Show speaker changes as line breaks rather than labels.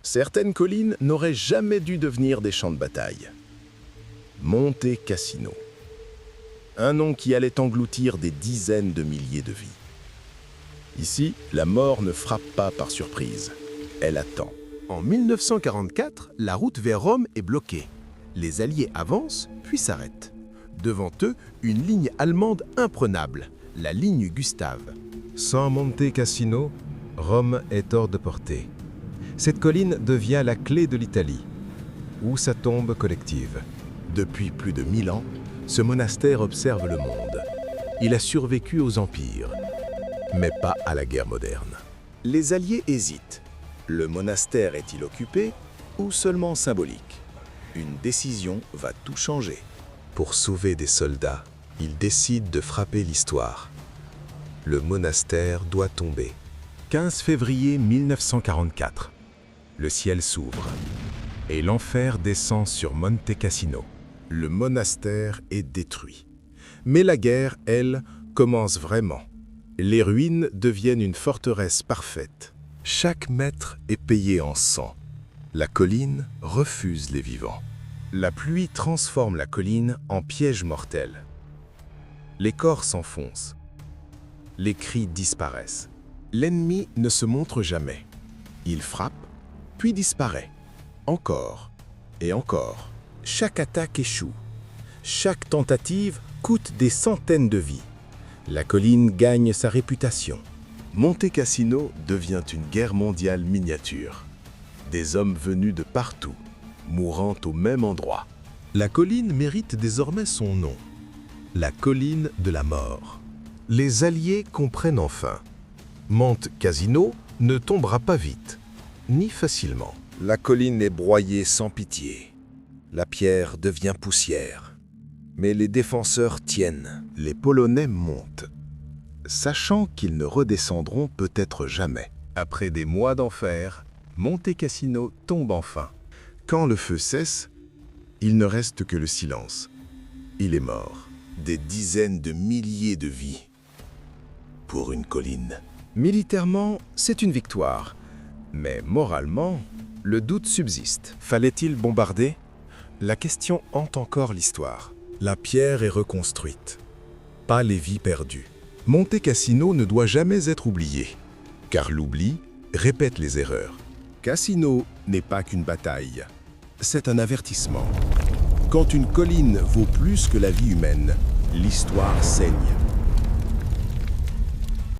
Certaines collines n'auraient jamais dû devenir des champs de bataille. Monte Cassino. Un nom qui allait engloutir des dizaines de milliers de vies. Ici, la mort ne frappe pas par surprise. Elle attend.
En 1944, la route vers Rome est bloquée. Les Alliés avancent, puis s'arrêtent. Devant eux, une ligne allemande imprenable, la ligne Gustave.
Sans Monte Cassino, Rome est hors de portée. Cette colline devient la clé de l'Italie, ou sa tombe collective.
Depuis plus de 1000 ans, ce monastère observe le monde. Il a survécu aux empires, mais pas à la guerre moderne. Les Alliés hésitent. Le monastère est-il occupé ou seulement symbolique? Une décision va tout changer.
Pour sauver des soldats, ils décident de frapper l'histoire. Le monastère doit tomber. 15 février 1944. Le ciel s'ouvre et l'enfer descend sur Monte Cassino.
Le monastère est détruit. Mais la guerre, elle, commence vraiment. Les ruines deviennent une forteresse parfaite. Chaque mètre est payé en sang. La colline refuse les vivants. La pluie transforme la colline en piège mortel. Les corps s'enfoncent. Les cris disparaissent. L'ennemi ne se montre jamais. Il frappe, puis disparaît. Encore et encore. Chaque attaque échoue. Chaque tentative coûte des centaines de vies. La colline gagne sa réputation. Monte Cassino devient une guerre mondiale miniature. Des hommes venus de partout, mourant au même endroit. La colline mérite désormais son nom. La colline de la mort. Les Alliés comprennent enfin. Monte Cassino ne tombera pas vite, ni facilement. La colline est broyée sans pitié. La pierre devient poussière. Mais les défenseurs tiennent. Les Polonais montent, sachant qu'ils ne redescendront peut-être jamais. Après des mois d'enfer, Monte Cassino tombe enfin. Quand le feu cesse, il ne reste que le silence. Il est mort. Des dizaines de milliers de vies pour une colline. Militairement, c'est une victoire. Mais moralement, le doute subsiste. Fallait-il bombarder? La question hante encore l'histoire. La pierre est reconstruite, pas les vies perdues. Monte Cassino ne doit jamais être oublié, car l'oubli répète les erreurs. Cassino n'est pas qu'une bataille, c'est un avertissement. Quand une colline vaut plus que la vie humaine, l'histoire saigne.